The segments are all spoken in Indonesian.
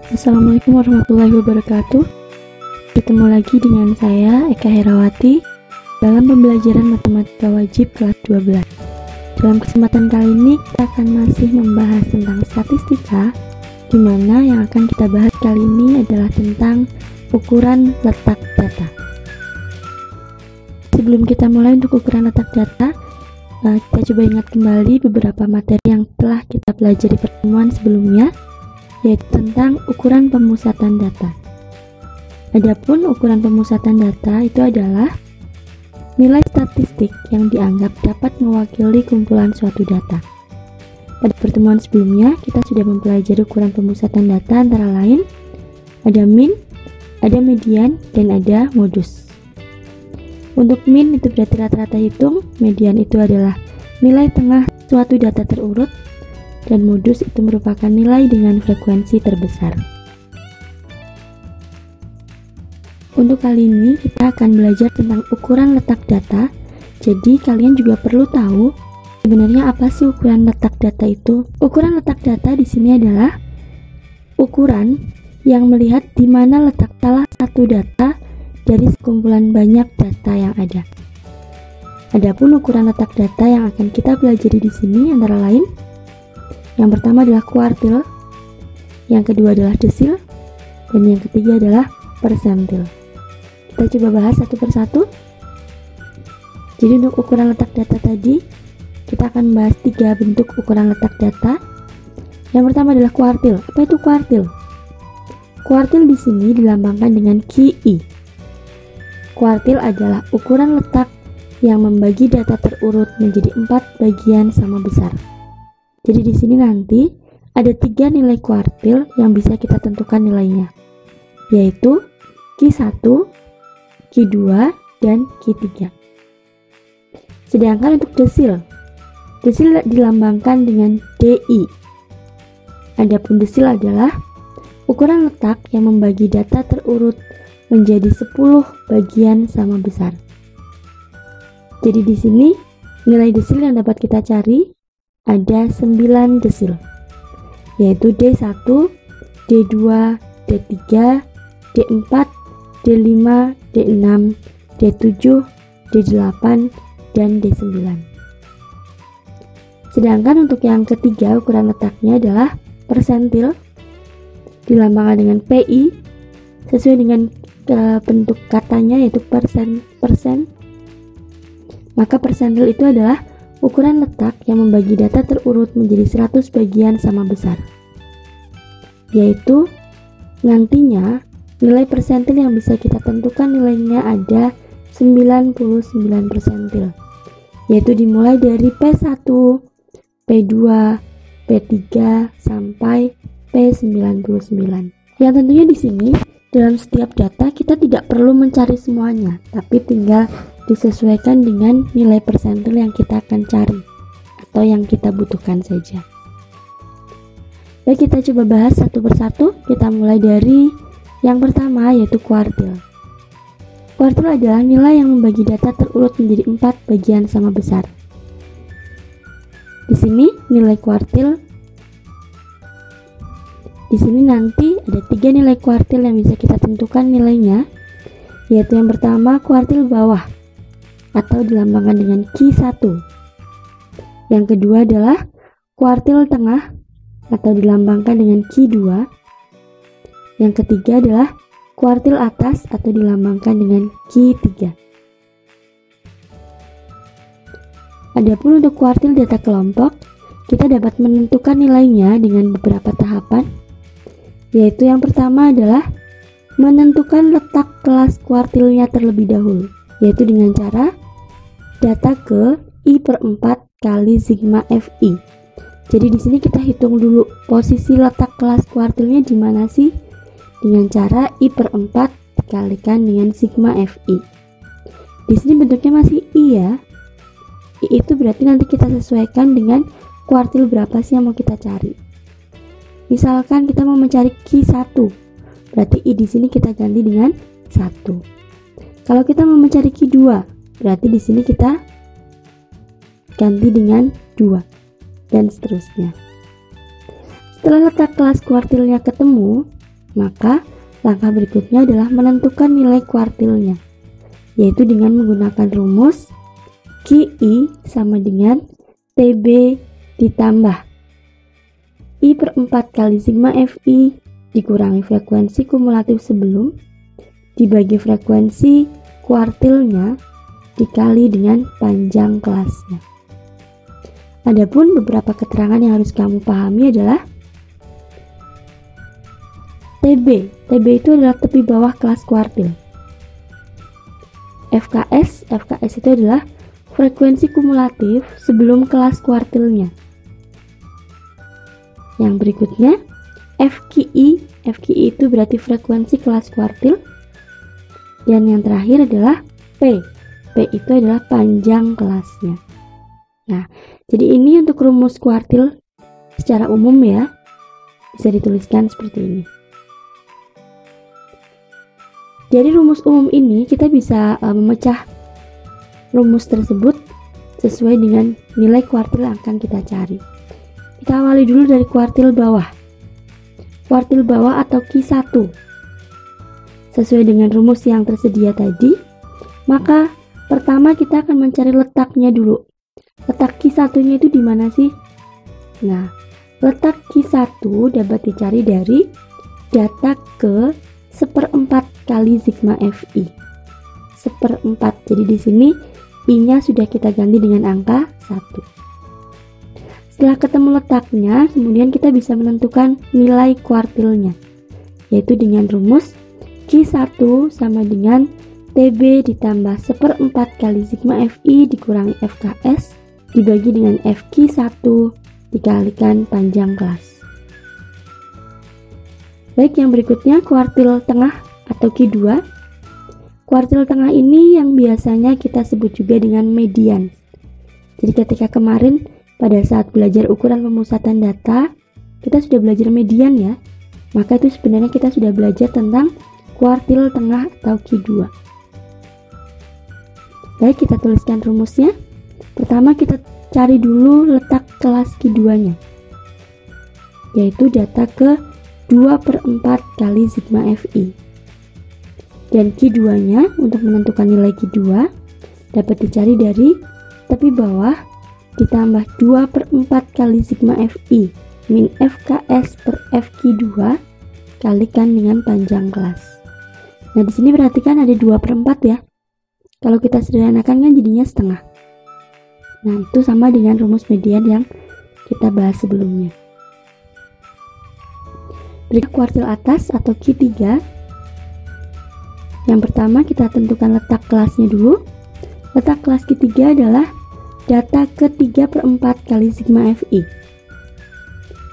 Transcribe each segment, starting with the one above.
Assalamualaikum warahmatullahi wabarakatuh. Ketemu lagi dengan saya, Eka Herawati, dalam pembelajaran matematika wajib kelas 12. Dalam kesempatan kali ini, kita akan masih membahas tentang statistika, di mana yang akan kita bahas kali ini adalah tentang ukuran letak data. Sebelum kita mulai untuk ukuran letak data, kita coba ingat kembali beberapa materi yang telah kita pelajari pertemuan sebelumnya, yaitu tentang ukuran pemusatan data. Adapun ukuran pemusatan data itu adalah nilai statistik yang dianggap dapat mewakili kumpulan suatu data. Pada pertemuan sebelumnya, kita sudah mempelajari ukuran pemusatan data antara lain ada min, ada median, dan ada modus. Untuk min itu berarti rata-rata hitung, median itu adalah nilai tengah suatu data terurut, dan modus itu merupakan nilai dengan frekuensi terbesar. Untuk kali ini kita akan belajar tentang ukuran letak data. Jadi kalian juga perlu tahu sebenarnya apa sih ukuran letak data itu. Ukuran letak data di sini adalah ukuran yang melihat di mana letak salah satu data dari sekumpulan banyak data yang ada. Adapun ukuran letak data yang akan kita pelajari di sini antara lain yang pertama adalah kuartil, yang kedua adalah desil, dan yang ketiga adalah persentil. Kita coba bahas satu persatu. Jadi untuk ukuran letak data tadi, kita akan bahas 3 bentuk ukuran letak data. Yang pertama adalah kuartil. Apa itu kuartil? Kuartil di sini dilambangkan dengan QI. Kuartil adalah ukuran letak yang membagi data terurut menjadi 4 bagian sama besar. Jadi di sini nanti ada 3 nilai kuartil yang bisa kita tentukan nilainya, yaitu Q1, Q2, dan Q3. Sedangkan untuk desil dilambangkan dengan DI. Adapun desil adalah ukuran letak yang membagi data terurut menjadi 10 bagian sama besar. Jadi di sini nilai desil yang dapat kita cari ada 9 desil, yaitu D1, D2, D3, D4, D5, D6, D7, D8, dan D9. Sedangkan untuk yang ketiga ukuran letaknya adalah persentil, dilambangkan dengan PI, sesuai dengan bentuk katanya yaitu persen. Maka persentil itu adalah ukuran letak yang membagi data terurut menjadi 100 bagian sama besar, yaitu nantinya nilai persentil yang bisa kita tentukan nilainya ada 99 persentil, yaitu dimulai dari P1, P2, P3 sampai P99. Yang tentunya di sini dalam setiap data kita tidak perlu mencari semuanya, tapi tinggal disesuaikan dengan nilai persentil yang kita akan cari atau yang kita butuhkan saja. Baik, kita coba bahas satu persatu. Kita mulai dari yang pertama, yaitu kuartil. Kuartil adalah nilai yang membagi data terurut menjadi 4 bagian sama besar. Di sini nilai kuartil, di sini nanti ada 3 nilai kuartil yang bisa kita tentukan nilainya, yaitu yang pertama kuartil bawah atau dilambangkan dengan Q1. Yang kedua adalah kuartil tengah atau dilambangkan dengan Q2. Yang ketiga adalah kuartil atas atau dilambangkan dengan Q3. Adapun untuk kuartil data kelompok, kita dapat menentukan nilainya dengan beberapa tahapan, yaitu yang pertama adalah menentukan letak kelas kuartilnya terlebih dahulu, yaitu dengan cara data ke I/4 kali sigma Fi. Jadi di sini kita hitung dulu posisi letak kelas kuartilnya di mana sih, dengan cara I/4 dikalikan dengan sigma Fi. Di sini bentuknya masih I ya. I itu berarti nanti kita sesuaikan dengan kuartil berapa sih yang mau kita cari. Misalkan kita mau mencari Q1, berarti I di sini kita ganti dengan 1. Kalau kita mau mencari Q2, berarti di sini kita ganti dengan 2, dan seterusnya. Setelah letak kelas kuartilnya ketemu, Maka langkah berikutnya adalah menentukan nilai kuartilnya, yaitu dengan menggunakan rumus QI sama dengan TB ditambah I per 4 kali sigma FI dikurangi frekuensi kumulatif sebelum dibagi frekuensi kuartilnya dikali dengan panjang kelasnya. Adapun beberapa keterangan yang harus kamu pahami adalah TB itu adalah tepi bawah kelas kuartil. FKS itu adalah frekuensi kumulatif sebelum kelas kuartilnya. Yang berikutnya FKI itu berarti frekuensi kelas kuartil. Dan yang terakhir adalah P itu adalah panjang kelasnya. Nah, jadi ini untuk rumus kuartil secara umum ya, bisa dituliskan seperti ini. Dari rumus umum ini kita bisa memecah rumus tersebut sesuai dengan nilai kuartil yang akan kita cari. Kita awali dulu dari kuartil bawah. Kuartil bawah atau Q1. Sesuai dengan rumus yang tersedia tadi, maka pertama kita akan mencari letaknya dulu. Letak Q1-nya itu di mana sih? Nah, letak Q1 dapat dicari dari data ke 1/4 kali sigma FI. 1/4. Jadi di sini I-nya sudah kita ganti dengan angka 1. Setelah ketemu letaknya, kemudian kita bisa menentukan nilai kuartilnya, yaitu dengan rumus Q1 sama dengan TB ditambah 1/4 kali sigma FI dikurangi FKS dibagi dengan FQ1 dikalikan panjang kelas. Baik, yang berikutnya kuartil tengah atau Q2. Kuartil tengah ini yang biasanya kita sebut juga dengan median. Jadi ketika kemarin pada saat belajar ukuran pemusatan data, kita sudah belajar median ya. Maka itu sebenarnya kita sudah belajar tentang kuartil tengah atau Q2. Baik, kita tuliskan rumusnya. Pertama kita cari dulu letak kelas Q2-nya, yaitu data ke 2/4 kali sigma FI. Dan Q2-nya untuk menentukan nilai Q2 dapat dicari dari tepi bawah ditambah 2/4 kali sigma FI min FKS per FQ2 kalikan dengan panjang kelas. Nah, di sini perhatikan ada 2/4 ya. Kalau kita sederhanakan kan jadinya setengah. Nah, itu sama dengan rumus median yang kita bahas sebelumnya. Berikut kuartil atas atau Q3. Yang pertama kita tentukan letak kelasnya dulu. Letak kelas Q3 adalah data ke 3/4 kali sigma FI.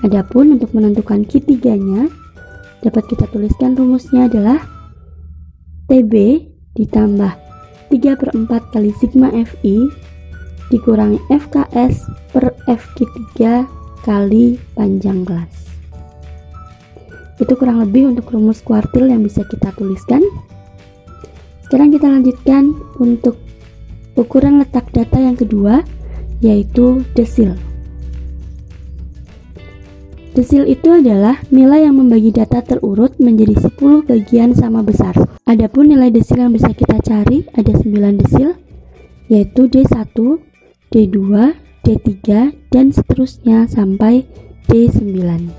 Adapun untuk menentukan Q3-nya dapat kita tuliskan rumusnya adalah TB ditambah 3/4 kali sigma FI dikurangi FKS per FQ3 kali panjang kelas. Itu kurang lebih untuk rumus kuartil yang bisa kita tuliskan. Sekarang kita lanjutkan untuk ukuran letak data yang kedua, yaitu desil. Desil itu adalah nilai yang membagi data terurut menjadi 10 bagian sama besar. Adapun nilai desil yang bisa kita cari ada 9 desil, yaitu D1, D2, D3, dan seterusnya sampai D9.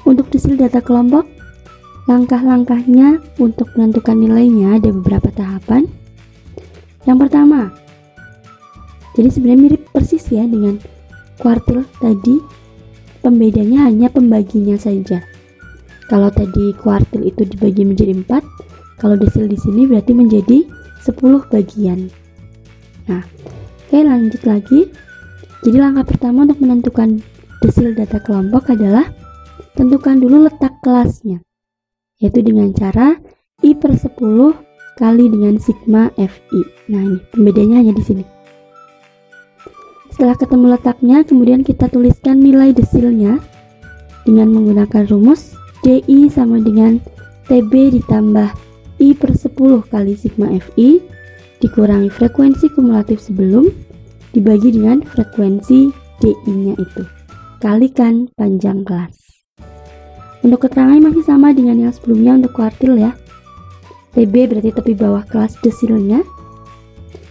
Untuk desil data kelompok, langkah-langkahnya untuk menentukan nilainya ada beberapa tahapan. Yang pertama, jadi sebenarnya mirip persis ya dengan kuartil tadi, pembedanya hanya pembaginya saja. Kalau tadi kuartil itu dibagi menjadi 4, kalau desil di sini berarti menjadi 10 bagian. Nah, oke, lanjut lagi. Jadi langkah pertama untuk menentukan desil data kelompok adalah tentukan dulu letak kelasnya, yaitu dengan cara I per 10 kali dengan sigma FI. Nah, ini pembedanya hanya di sini. Setelah ketemu letaknya, kemudian kita tuliskan nilai desilnya dengan menggunakan rumus DI sama dengan TB ditambah I per 10 kali sigma FI dikurangi frekuensi kumulatif sebelum dibagi dengan frekuensi DI-nya itu, kalikan panjang kelas. Untuk keterangan masih sama dengan yang sebelumnya untuk kuartil ya. TB berarti tepi bawah kelas desilnya.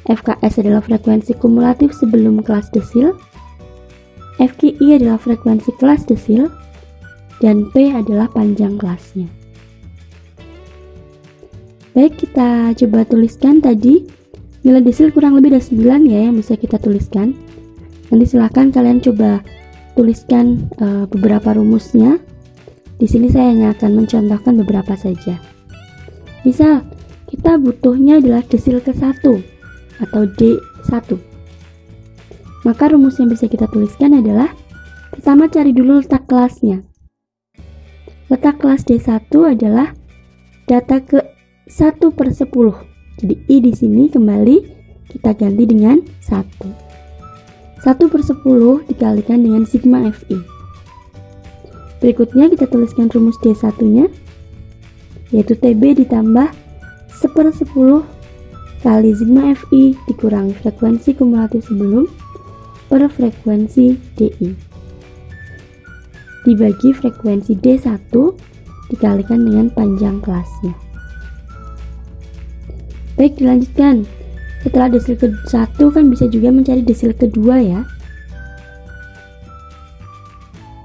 FKS adalah frekuensi kumulatif sebelum kelas desil. FKI adalah frekuensi kelas desil. Dan P adalah panjang kelasnya. Baik, kita coba tuliskan tadi. Nilai desil kurang lebih ada 9 ya yang bisa kita tuliskan. Nanti silahkan kalian coba tuliskan beberapa rumusnya. Di sini saya hanya akan mencontohkan beberapa saja. Misal, kita butuhnya adalah desil ke-1 atau D1. Maka rumus yang bisa kita tuliskan adalah, pertama cari dulu letak kelasnya. Letak kelas D1 adalah data ke-1/10. Jadi I di sini kembali kita ganti dengan 1. 1/10 dikalikan dengan sigma Fi. Berikutnya kita tuliskan rumus D1-nya, yaitu TB ditambah 1/10 kali sigma Fi dikurangi frekuensi kumulatif sebelum per frekuensi DI dibagi frekuensi D1 dikalikan dengan panjang kelasnya. Baik, dilanjutkan. Setelah desil ke-1 kan bisa juga mencari desil kedua ya.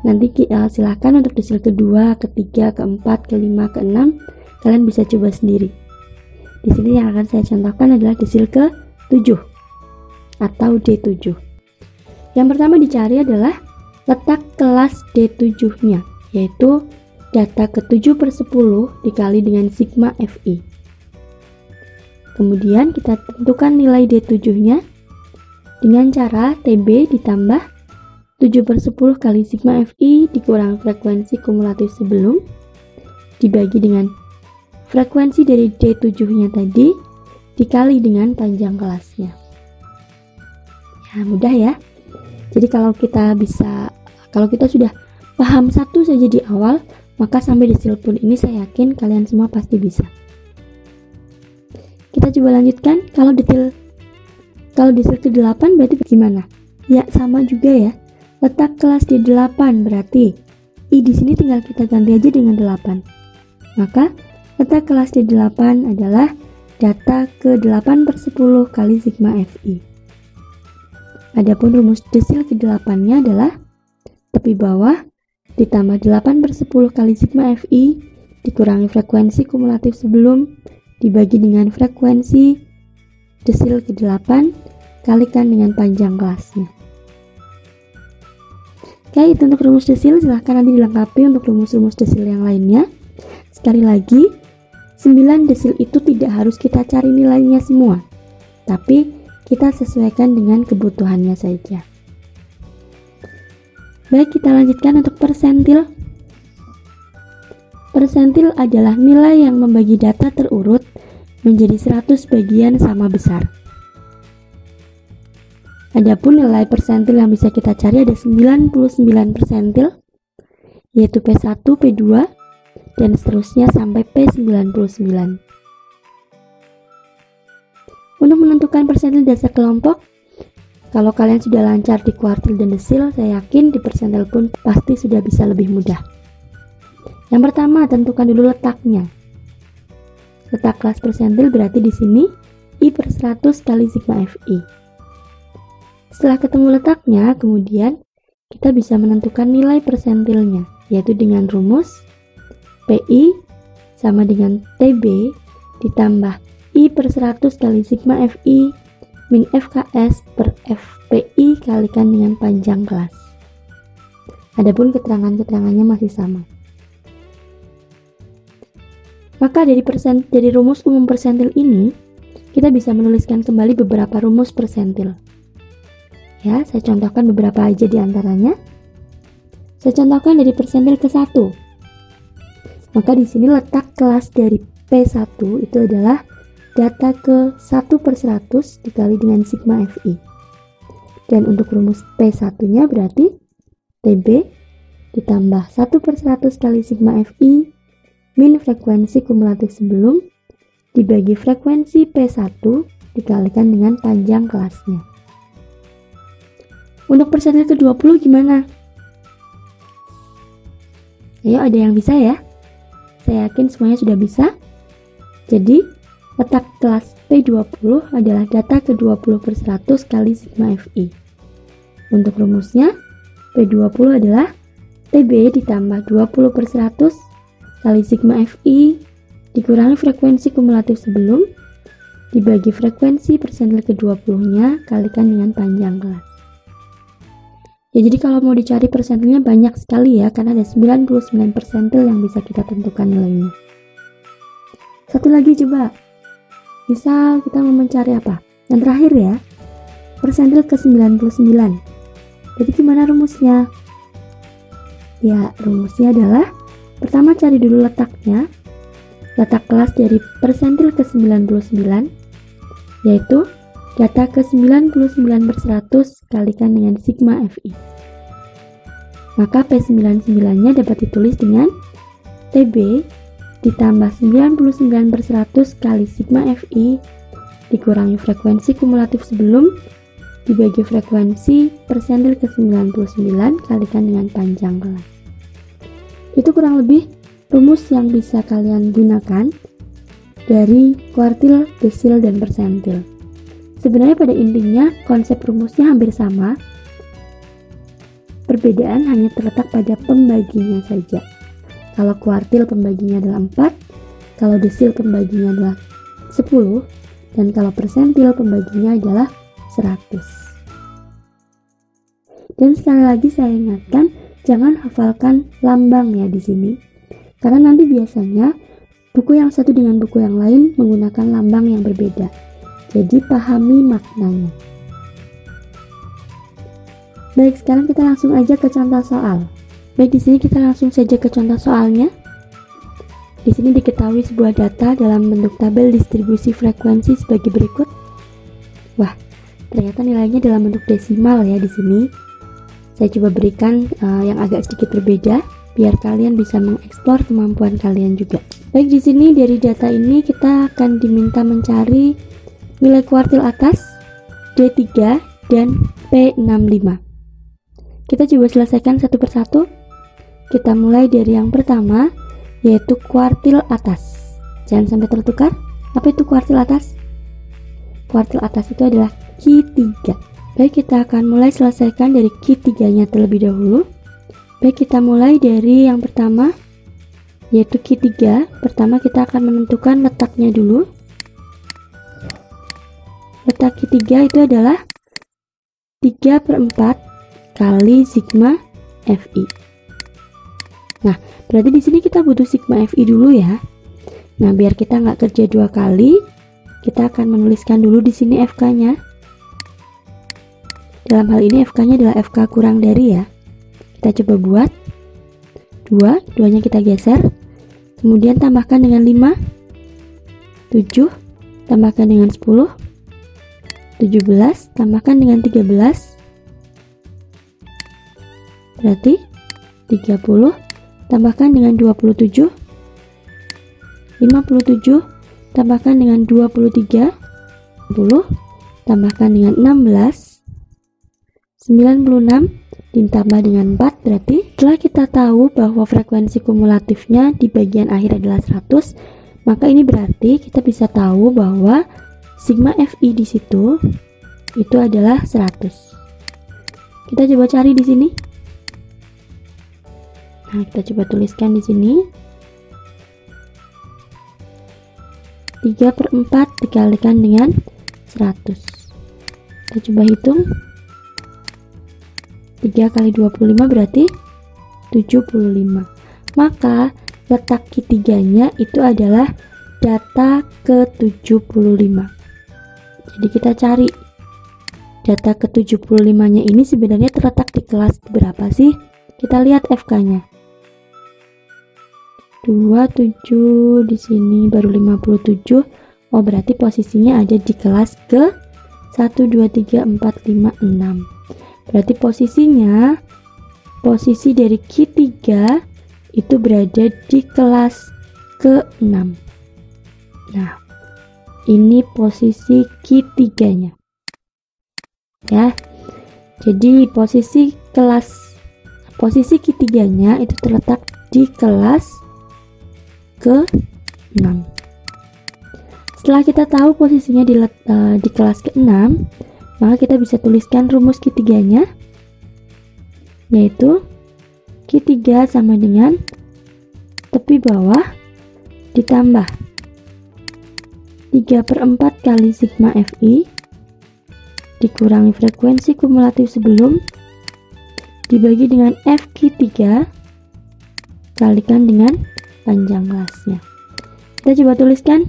Nanti silahkan untuk desil kedua, ketiga, keempat, kelima, keenam kalian bisa coba sendiri. Di sini yang akan saya contohkan adalah desil ke-7 atau D7. Yang pertama dicari adalah letak kelas D7-nya, yaitu data ke-7/10 dikali dengan sigma Fi. Kemudian kita tentukan nilai D7-nya dengan cara TB ditambah 7/10 kali sigma Fi dikurangi frekuensi kumulatif sebelum dibagi dengan frekuensi dari D7-nya tadi dikali dengan panjang kelasnya. Ya, mudah ya. Jadi kalau kita sudah paham satu saja di awal, maka sampai desil pun ini saya yakin kalian semua pasti bisa. Kita coba lanjutkan. Kalau desil ke-8 berarti bagaimana? Ya, sama juga ya. Letak kelas D8 berarti I di sini tinggal kita ganti aja dengan 8. Maka letak kelas D8 adalah data ke-8/10 kali sigma Fi. Adapun rumus desil ke-8-nya adalah tepi bawah ditambah 8/10 kali sigma Fi dikurangi frekuensi kumulatif sebelum dibagi dengan frekuensi desil ke-8 kalikan dengan panjang kelasnya. Oke, itu untuk rumus desil. Silahkan nanti dilengkapi untuk rumus-rumus desil yang lainnya. Sekali lagi, 9 desil itu tidak harus kita cari nilainya semua, tapi kita sesuaikan dengan kebutuhannya saja. Baik, kita lanjutkan untuk persentil. Persentil adalah nilai yang membagi data terurut menjadi 100 bagian sama besar. Adapun nilai persentil yang bisa kita cari ada 99 persentil, yaitu P1, P2, dan seterusnya sampai P99. Untuk menentukan persentil dasar kelompok, kalau kalian sudah lancar di kuartil dan desil, saya yakin di persentil pun pasti sudah bisa lebih mudah. Yang pertama, tentukan dulu letaknya. Letak kelas persentil berarti di sini I/100 kali sigma Fi. Setelah ketemu letaknya, kemudian kita bisa menentukan nilai persentilnya, yaitu dengan rumus PI sama dengan TB ditambah I/100 kali sigma Fi min FKS per FPI kalikan dengan panjang kelas. Adapun keterangannya masih sama. Maka dari rumus umum persentil ini, kita bisa menuliskan kembali beberapa rumus persentil. Ya, saya contohkan beberapa aja di antaranya. Saya contohkan dari persentil ke-1. Maka di sini letak kelas dari P1 itu adalah data ke-1/100 dikali dengan sigma Fi. Dan untuk rumus P1-nya berarti TB ditambah 1/100 kali sigma Fi min frekuensi kumulatif sebelum dibagi frekuensi P1 dikalikan dengan panjang kelasnya. Untuk persentil ke-20 gimana? Ayo, ada yang bisa ya? Saya yakin semuanya sudah bisa. Jadi, letak kelas P20 adalah data ke-20 per 100 kali sigma Fi. Untuk rumusnya, P20 adalah TB ditambah 20 per 100 kali sigma Fi dikurangi frekuensi kumulatif sebelum dibagi frekuensi persentil ke-20-nya kalikan dengan panjang kelas. Ya, jadi kalau mau dicari persentilnya banyak sekali ya, karena ada 99 persentil yang bisa kita tentukan nilainya. Satu lagi coba. Misal kita mau mencari apa? Yang terakhir ya, persentil ke-99. Jadi gimana rumusnya? Ya, rumusnya adalah pertama cari dulu letaknya. Letak kelas dari persentil ke-99 yaitu data ke-99 per 100 kalikan dengan sigma Fi. Maka P99-nya dapat ditulis dengan TB ditambah 99 per 100 kali sigma Fi dikurangi frekuensi kumulatif sebelum dibagi frekuensi persentil ke-99 kalikan dengan panjang kelas. Itu kurang lebih rumus yang bisa kalian gunakan dari kuartil, desil, dan persentil. Sebenarnya pada intinya konsep rumusnya hampir sama. Perbedaan hanya terletak pada pembaginya saja. Kalau kuartil pembaginya adalah 4, kalau desil pembaginya adalah 10, dan kalau persentil pembaginya adalah 100. Dan sekali lagi saya ingatkan, jangan hafalkan lambang ya di sini. Karena nanti biasanya buku yang satu dengan buku yang lain menggunakan lambang yang berbeda. Jadi pahami maknanya. Baik, sekarang kita langsung aja ke contoh soal. Baik, di sini kita langsung saja ke contoh soalnya. Di sini diketahui sebuah data dalam bentuk tabel distribusi frekuensi sebagai berikut. Wah, ternyata nilainya dalam bentuk desimal ya di sini. Saya coba berikan yang agak sedikit berbeda biar kalian bisa mengeksplor kemampuan kalian juga. Baik, di sini dari data ini kita akan diminta mencari nilai kuartil atas, D3, dan P65. Kita coba selesaikan satu persatu. Kita mulai dari yang pertama, yaitu kuartil atas. Jangan sampai tertukar. Apa itu kuartil atas? Kuartil atas itu adalah Q3. Baik, kita akan mulai selesaikan dari Q3-nya terlebih dahulu. Baik, kita mulai dari yang pertama, yaitu Q3. Pertama kita akan menentukan letaknya dulu. Letak Q3 itu adalah 3/4 kali sigma Fi. Nah, berarti di sini kita butuh sigma Fi dulu ya. Nah, biar kita nggak kerja dua kali, kita akan menuliskan dulu di sini FK-nya. Dalam hal ini FK-nya adalah FK kurang dari ya. Kita coba buat 2-nya kita geser, kemudian tambahkan dengan 5, 7, tambahkan dengan 10, 17, tambahkan dengan 13, berarti 30, tambahkan dengan 27, 57, tambahkan dengan 23, 10, tambahkan dengan 16, 96, ditambah dengan 4, berarti setelah kita tahu bahwa frekuensi kumulatifnya di bagian akhir adalah 100, maka ini berarti kita bisa tahu bahwa sigma Fi di situ itu adalah 100. Kita coba cari di sini. Nah, kita coba tuliskan di sini. 3/4 dikalikan dengan 100. Kita coba hitung. 3 kali 25 berarti 75. Maka letak Q3-nya itu adalah data ke-75. Jadi kita cari data ke-75-nya ini sebenarnya terletak di kelas berapa sih? Kita lihat FK-nya. 27 di sini baru 57. Oh, berarti posisinya ada di kelas ke 1 2 3 4 5 6. Berarti posisi dari Q3 itu berada di kelas ke-6. Nah, ini posisi Q3-nya. Ya. Jadi posisi Q3-nya itu terletak di kelas ke-6. Setelah kita tahu posisinya di kelas ke-6, maka kita bisa tuliskan rumus Q3-nya, yaitu Q3 sama dengan tepi bawah ditambah 3/4 kali sigma Fi dikurangi frekuensi kumulatif sebelum dibagi dengan Fq3 kalikan dengan panjang kelasnya. Kita coba tuliskan.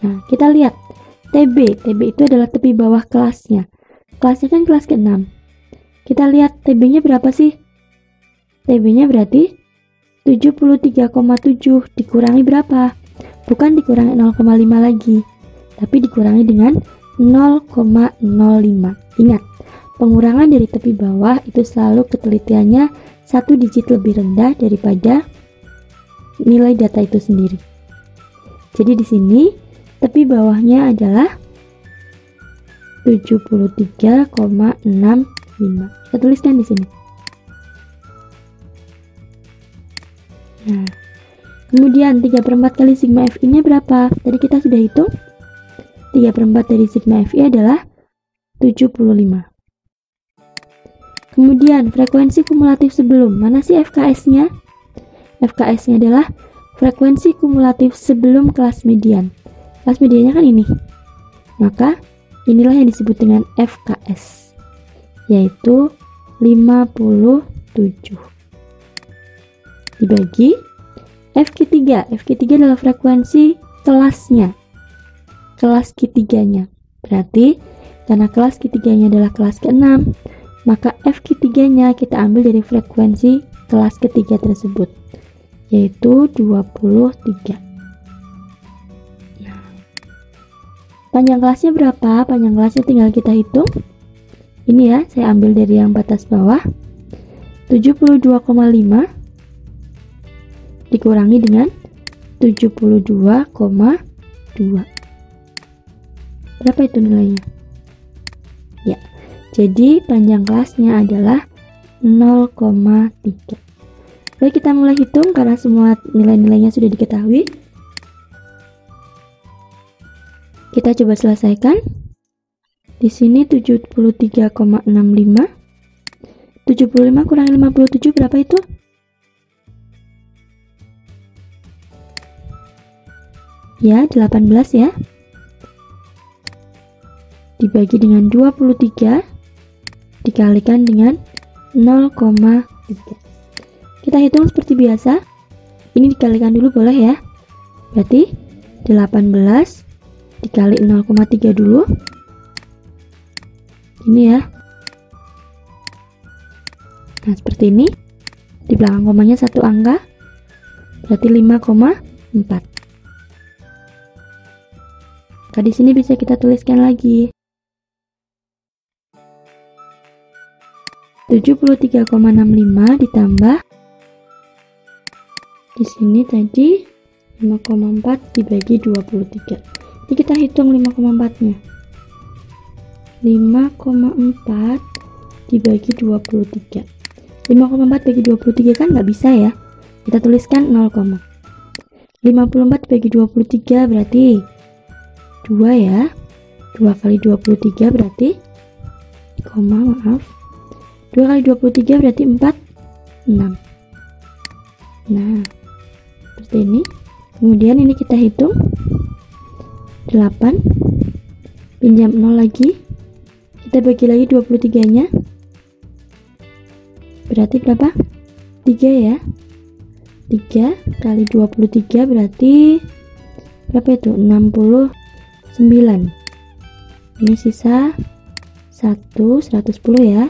Nah, kita lihat TB itu adalah tepi bawah kelasnya. Kelasnya kan kelas ke-6. Kita lihat TB-nya berapa sih? TB-nya berarti 73,7 dikurangi berapa? Bukan dikurangi 0,5 lagi, tapi dikurangi dengan 0,05. Ingat, pengurangan dari tepi bawah itu selalu ketelitiannya 1 digit lebih rendah daripada nilai data itu sendiri. Jadi di sini tepi bawahnya adalah 73,65. Kita tuliskan di sini. Nah, kemudian 3/4 kali sigma Fi nya berapa? Tadi kita sudah hitung. 3/4 dari sigma Fi adalah 75. Kemudian frekuensi kumulatif sebelum, mana sih FKS-nya? FKS-nya adalah frekuensi kumulatif sebelum kelas median. Kelas mediannya kan ini. Maka inilah yang disebut dengan FKS, yaitu 57 dibagi Fq3. Fq3 adalah frekuensi kelasnya, kelas Q3-nya. Berarti karena kelas Q3-nya adalah kelas ke-6, maka Fq3-nya kita ambil dari frekuensi kelas ketiga tersebut, yaitu 23. Nah, panjang kelasnya berapa? Panjang kelasnya tinggal kita hitung. Ini ya, saya ambil dari yang batas bawah, 72,5 dikurangi dengan 72,2. Berapa itu nilainya? Ya, jadi panjang kelasnya adalah 0,3. Baik, kita mulai hitung karena semua nilai-nilainya sudah diketahui. Kita coba selesaikan. Di sini 73,65. 75 kurang 57 berapa itu? Ya, 18 ya. Dibagi dengan 23 dikalikan dengan 0,3. Kita hitung seperti biasa. Ini dikalikan dulu boleh ya. Berarti 18 dikali 0,3 dulu. Ini ya. Nah, seperti ini. Di belakang komanya satu angka. Berarti 5,4. Maka di sini bisa kita tuliskan lagi 73,65 ditambah di sini tadi 5,4 dibagi 23. Ini kita hitung 5,4-nya. 5,4 dibagi 23. 5,4 bagi 23 kan nggak bisa ya. Kita tuliskan 0, 54 bagi 23 berarti 2 ya. 2 kali 23 berarti 2 kali 23 berarti 6. Nah, seperti ini. Kemudian ini kita hitung 8 pinjam 0 lagi, kita bagi lagi 23 nya berarti berapa? 3 ya. 3 kali 23 berarti berapa itu? 69. Ini sisa 110 ya.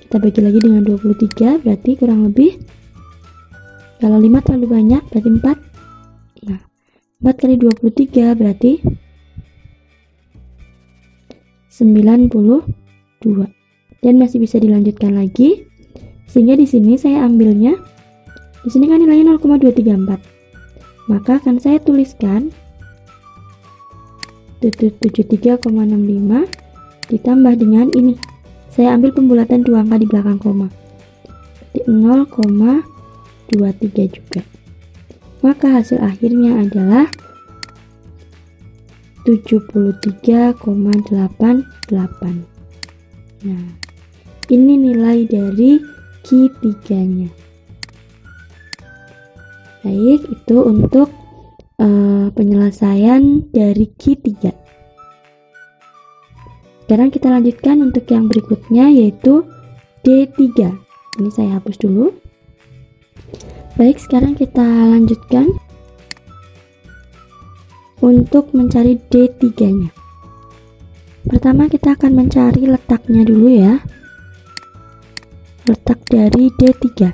Kita bagi lagi dengan 23 berarti kurang lebih, kalau 5 terlalu banyak berarti 4. Nah, 4 kali 23 berarti 92. Dan masih bisa dilanjutkan lagi. Sehingga di sini saya ambilnya, di sini kan nilainya 0,234. Maka akan saya tuliskan 73,65 ditambah dengan ini. Saya ambil pembulatan 2 angka di belakang koma. Jadi 0,234 23 juga. Maka hasil akhirnya adalah 73,88. Nah, ini nilai dari Q3-nya. Baik, itu untuk penyelesaian dari Q3. Sekarang kita lanjutkan untuk yang berikutnya, yaitu D3. Ini saya hapus dulu. Baik, sekarang kita lanjutkan untuk mencari D3-nya. Pertama kita akan mencari letaknya dulu ya. Letak dari D3.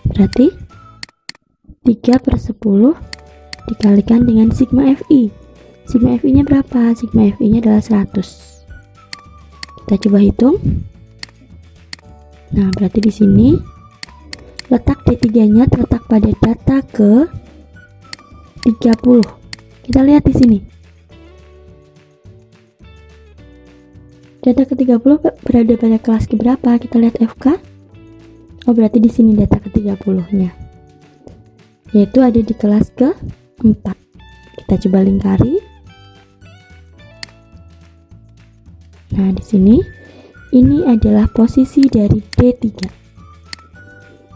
Berarti 3/10 dikalikan dengan sigma Fi. Sigma Fi-nya berapa? Sigma Fi-nya adalah 100. Kita coba hitung. Nah, berarti di sini letak D3-nya terletak pada data ke 30. Kita lihat di sini. Data ke 30 berada pada kelas ke berapa? Kita lihat FK. Oh, berarti di sini data ke 30-nya. Yaitu ada di kelas ke 4. Kita coba lingkari. Nah, di sini ini adalah posisi dari D3.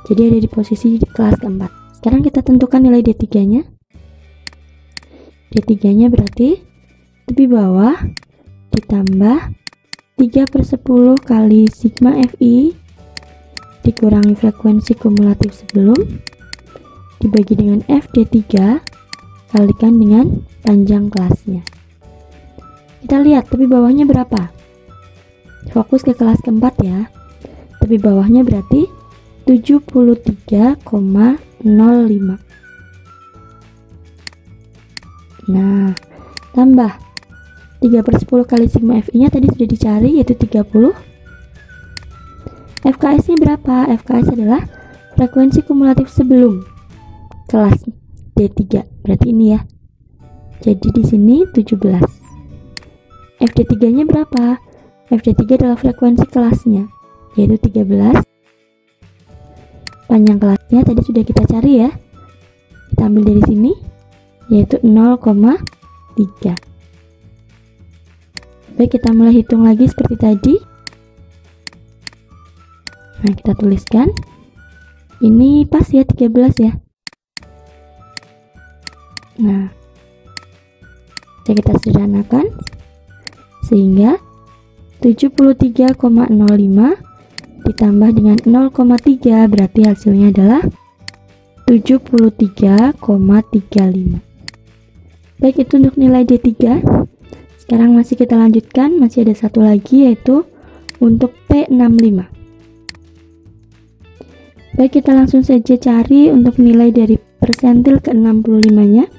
Jadi ada di posisi di kelas keempat. Sekarang kita tentukan nilai D3-nya. D3-nya berarti tepi bawah ditambah 3/10 kali sigma Fi dikurangi frekuensi kumulatif sebelum dibagi dengan FD3 kalikan dengan panjang kelasnya. Kita lihat tepi bawahnya berapa. Fokus ke kelas keempat ya. Tepi bawahnya berarti 73,05. Nah, tambah 3/10 kali sigma Fi nya tadi sudah dicari, yaitu 30. FKS nya berapa? FKS adalah frekuensi kumulatif sebelum kelas D3, berarti ini ya. Jadi di sini 17. FD3 nya berapa? FD3 adalah frekuensi kelasnya, yaitu 13. Panjang kelasnya tadi sudah kita cari ya. Kita ambil dari sini, yaitu 0,3. Baik, kita mulai hitung lagi seperti tadi. Nah, kita tuliskan. Ini pas ya, 13 ya. Nah, kita sederhanakan sehingga 73,05 ditambah dengan 0,3 berarti hasilnya adalah 73,35. Baik, itu untuk nilai D3. Sekarang masih kita lanjutkan, masih ada satu lagi, yaitu untuk P65. Baik, kita langsung saja cari untuk nilai dari persentil ke 65-nya.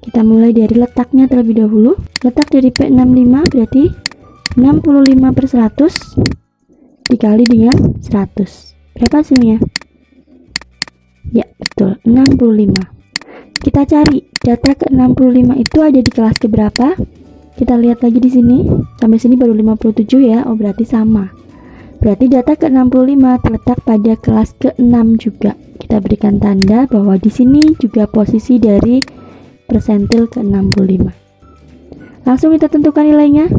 Kita mulai dari letaknya terlebih dahulu. Letak dari P65 berarti 65/100 dikali dengan 100. Berapa hasilnya? Ya, betul, 65. Kita cari data ke 65 itu ada di kelas ke berapa? Kita lihat lagi di sini. Sampai sini baru 57 ya. Oh, berarti sama. Berarti data ke 65 terletak pada kelas ke-6 juga. Kita berikan tanda bahwa di sini juga posisi dari persentil ke-65. Langsung kita tentukan nilainya.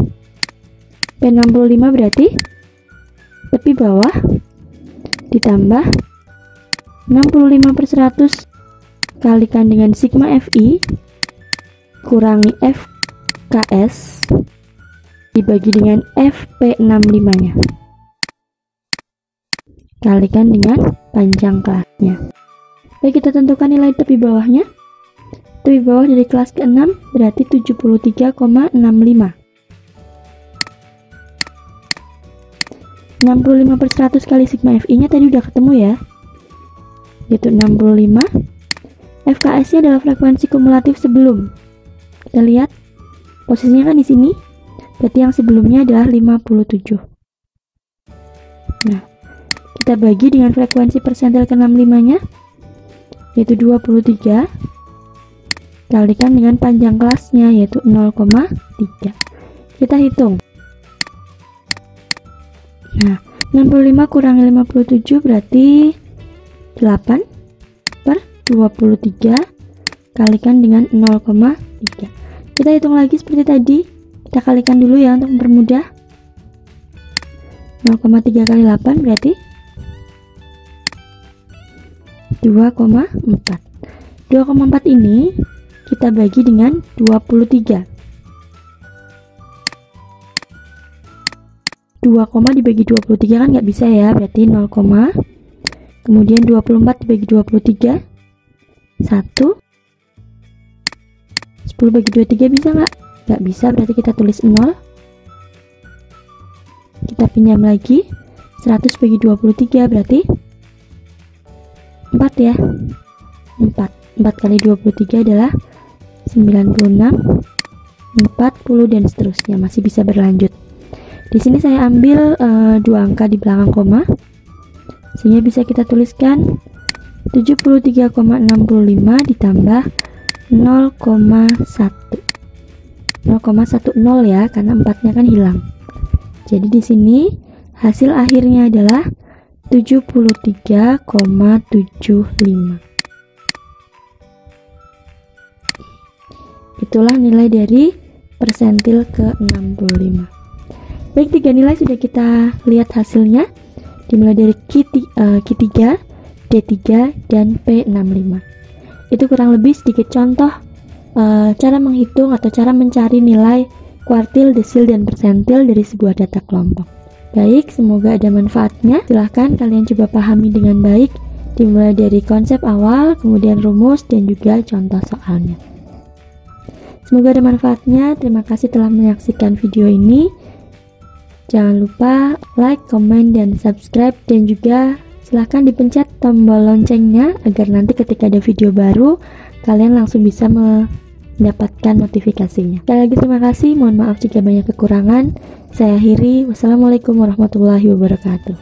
P65 berarti tepi bawah ditambah 65/100 kalikan dengan sigma Fi kurangi FKS dibagi dengan FP65-nya kalikan dengan panjang kelasnya. Baik, kita tentukan nilai tepi bawahnya. Tepi bawah dari kelas ke-6 berarti 73,65. 65/100 kali sigma Fi nya tadi udah ketemu ya, yaitu 65. FKS nya adalah frekuensi kumulatif sebelum. Kita lihat posisinya kan di sini, berarti yang sebelumnya adalah 57. Nah, kita bagi dengan frekuensi persentil ke-65 nya, yaitu 23 kalikan dengan panjang kelasnya, yaitu 0,3. Kita hitung. Nah, 65 kurangi 57 berarti 8 per 23 kalikan dengan 0,3. Kita hitung lagi seperti tadi. Kita kalikan dulu ya untuk mempermudah. 0,3 kali 8 berarti 2,4. 2,4 ini kita bagi dengan 23. 2, dibagi 23 kan nggak bisa ya, berarti 0, kemudian 24 dibagi 23 1. 10 bagi 23 bisa nggak? Nggak bisa, berarti kita tulis 0. Kita pinjam lagi 100 bagi 23 berarti 4 ya. 4 kali 23 adalah 96, 40 dan seterusnya, masih bisa berlanjut. Di sini saya ambil 2 angka di belakang koma, sehingga bisa kita tuliskan 73,65 ditambah 0,10 ya, karena 4-nya kan hilang. Jadi di sini hasil akhirnya adalah 73,75. Itulah nilai dari persentil ke-65. Baik, 3 nilai sudah kita lihat hasilnya, dimulai dari Q3, D3, dan P65. Itu kurang lebih sedikit contoh cara menghitung atau cara mencari nilai kuartil, desil, dan persentil dari sebuah data kelompok. Baik, semoga ada manfaatnya. Silahkan kalian coba pahami dengan baik, dimulai dari konsep awal, kemudian rumus, dan juga contoh soalnya. Semoga ada manfaatnya. Terima kasih telah menyaksikan video ini. Jangan lupa like, komen, dan subscribe, dan juga silahkan dipencet tombol loncengnya agar nanti ketika ada video baru kalian langsung bisa mendapatkan notifikasinya. Sekali lagi terima kasih, mohon maaf jika banyak kekurangan. Saya akhiri, wassalamualaikum warahmatullahi wabarakatuh.